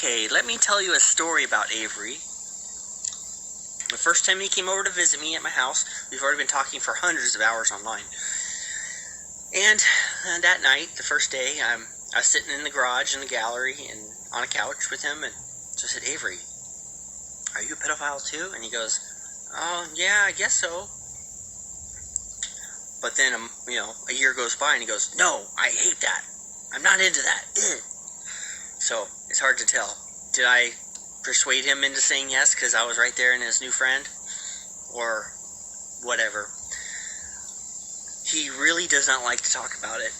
Okay, let me tell you a story about Avery. The first time he came over to visit me at my house, we've already been talking for hundreds of hours online. And that night, the first day, I was sitting in the garage in the gallery and on a couch with him, and so I said, Avery, are you a pedophile too? And he goes, oh, yeah, I guess so. But then, a year goes by and he goes, no, I hate that. I'm not into that. Ugh. So, it's hard to tell. Did I persuade him into saying yes because I was right there and his new friend? Or whatever. He really does not like to talk about it.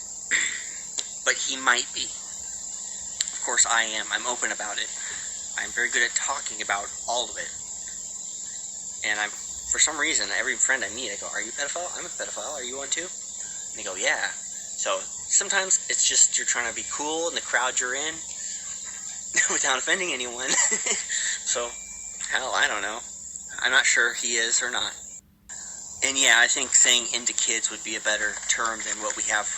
But he might be. Of course I am. I'm open about it. I'm very good at talking about all of it. And for some reason, every friend I meet, I go, are you a pedophile? I'm a pedophile. Are you one too? And they go, yeah. So sometimes it's just you're trying to be cool in the crowd you're in without offending anyone. So, hell, I don't know. I'm not sure he is or not. And yeah, I think saying into kids would be a better term than what we have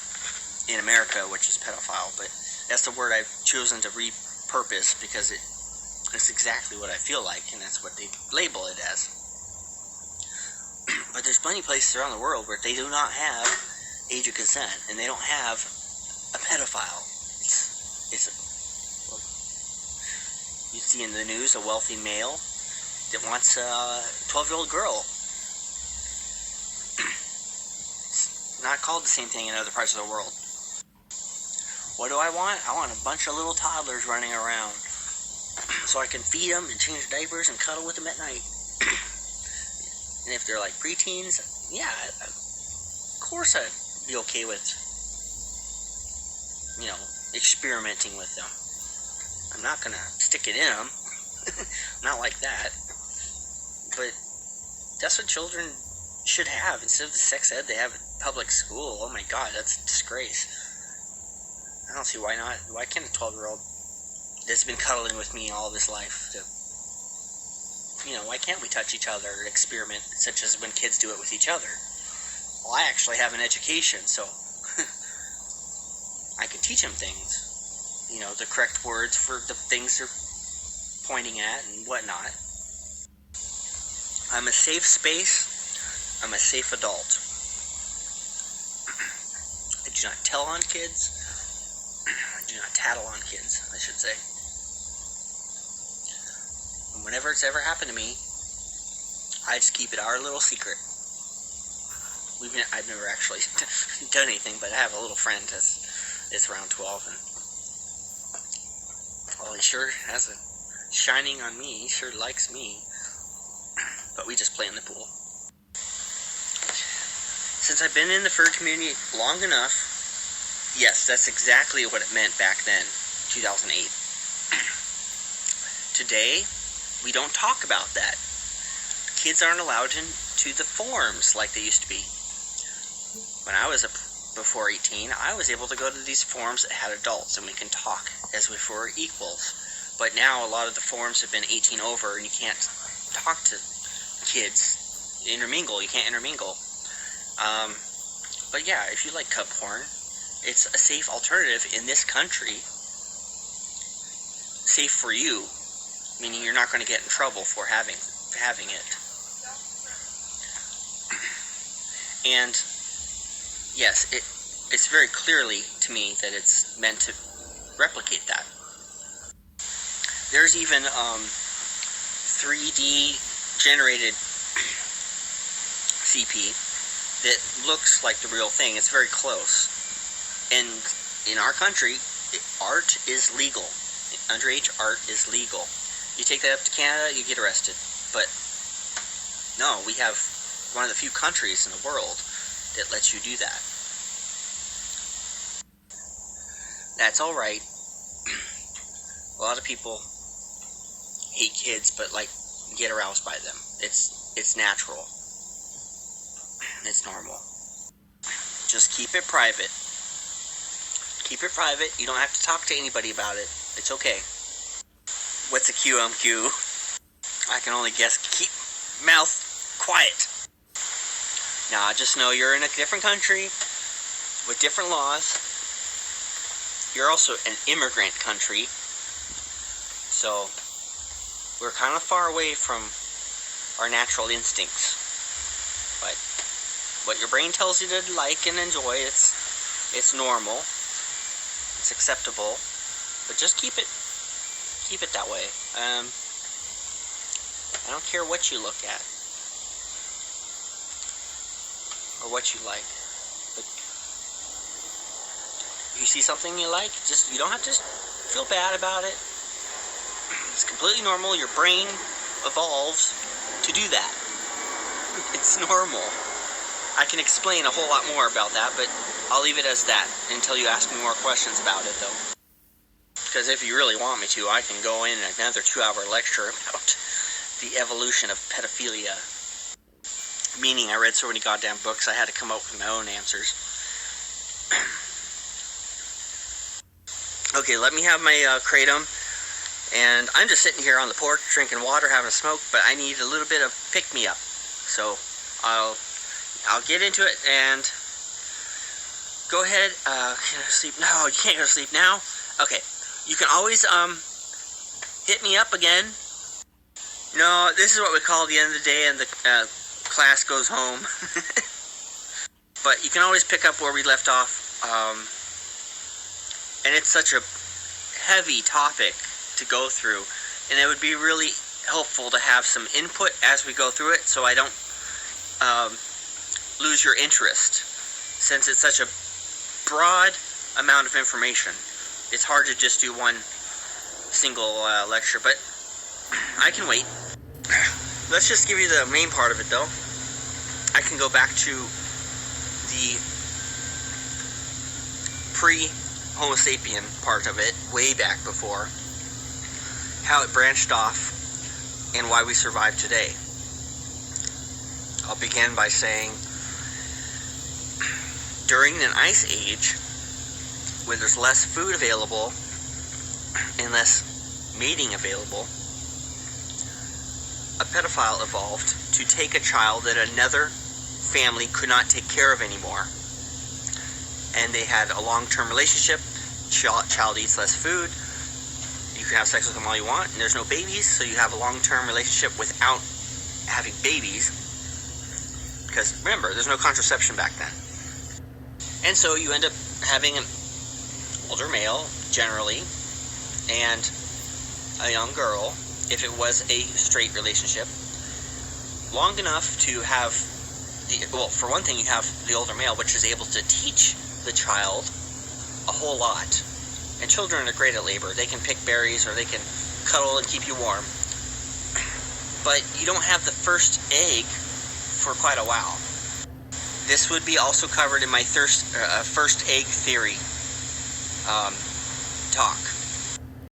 in America, which is pedophile. But that's the word I've chosen to repurpose because it's exactly what I feel like, and that's what they label it as. But there's plenty of places around the world where they do not have age of consent, and they don't have a pedophile. You see in the news a wealthy male that wants a 12-year-old girl. It's not called the same thing in other parts of the world. What do I want? I want a bunch of little toddlers running around so I can feed them and change diapers and cuddle with them at night. And if they're like preteens, yeah, of course I'd be okay with, experimenting with them. I'm not going to stick it in them. Not like that. But that's what children should have. Instead of the sex ed they have at public school, oh my god, that's a disgrace. I don't see why not. Why can't a 12-year-old that's been cuddling with me all of his life why can't we touch each other and experiment, such as when kids do it with each other? Well, I actually have an education, so I can teach them things. The correct words for the things they're pointing at and whatnot. I'm a safe space. I'm a safe adult. I do not tell on kids. I do not tattle on kids, I should say. And whenever it's ever happened to me, I just keep it our little secret. I've never actually done anything, but I have a little friend that's around 12, and he sure has a shining on me. He sure likes me. But we just play in the pool. Since I've been in the fur community long enough, yes, that's exactly what it meant back then, 2008. Today, we don't talk about that. Kids aren't allowed into the forums like they used to be. When I was before 18, I was able to go to these forums that had adults, and we can talk as if we're equals. But now a lot of the forums have been 18 over, and you can't talk to kids. You can't intermingle. But yeah, if you like cub porn, it's a safe alternative in this country. Safe for you, meaning you're not going to get in trouble for having it. And yes, it's very clearly to me that it's meant to replicate that. There's even 3D generated CP that looks like the real thing. It's very close. And in our country, art is legal. Underage art is legal. You take that up to Canada, you get arrested. But no, we have one of the few countries in the world that lets you do that. That's alright. A lot of people hate kids, but get aroused by them. It's natural. It's normal. Just keep it private. Keep it private. You don't have to talk to anybody about it. It's okay. What's a QMQ? I can only guess. Keep mouth quiet. Now, just know you're in a different country with different laws. You're also an immigrant country. So we're kind of far away from our natural instincts. But what your brain tells you to like and enjoy, it's normal. It's acceptable. But just keep it that way. I don't care what you look at or what you like. But if you see something you like, you don't have to feel bad about it. It's completely normal. Your brain evolves to do that. It's normal. I can explain a whole lot more about that, but I'll leave it as that until you ask me more questions about it, though. Because if you really want me to, I can go in another 2-hour lecture about the evolution of pedophilia. Meaning I read so many goddamn books, I had to come up with my own answers. Okay, let me have my kratom. And I'm just sitting here on the porch drinking water, having a smoke, but I need a little bit of pick-me-up. So I'll get into it and go ahead. Can I sleep? No, you can't go to sleep now. Okay, you can always hit me up again. No, this is what we call the end of the day, and the class goes home. But you can always pick up where we left off. And it's such a heavy topic to go through, and it would be really helpful to have some input as we go through it, so I don't lose your interest, since it's such a broad amount of information. It's hard to just do one single lecture, but I can wait. Let's just give you the main part of it, though. I can go back to the pre-Homo sapien part of it, way back before, how it branched off, and why we survive today. I'll begin by saying, during an ice age, when there's less food available and less mating available, a pedophile evolved to take a child that another family could not take care of anymore. And they had a long-term relationship. Child eats less food. You can have sex with them all you want, and there's no babies, so you have a long-term relationship without having babies. Because remember, there's no contraception back then. And so you end up having an older male, generally, and a young girl, if it was a straight relationship, long enough to have for one thing, you have the older male, which is able to teach the child a whole lot. And children are great at labor. They can pick berries, or they can cuddle and keep you warm. But you don't have the first egg for quite a while. This would be also covered in my first egg theory talk.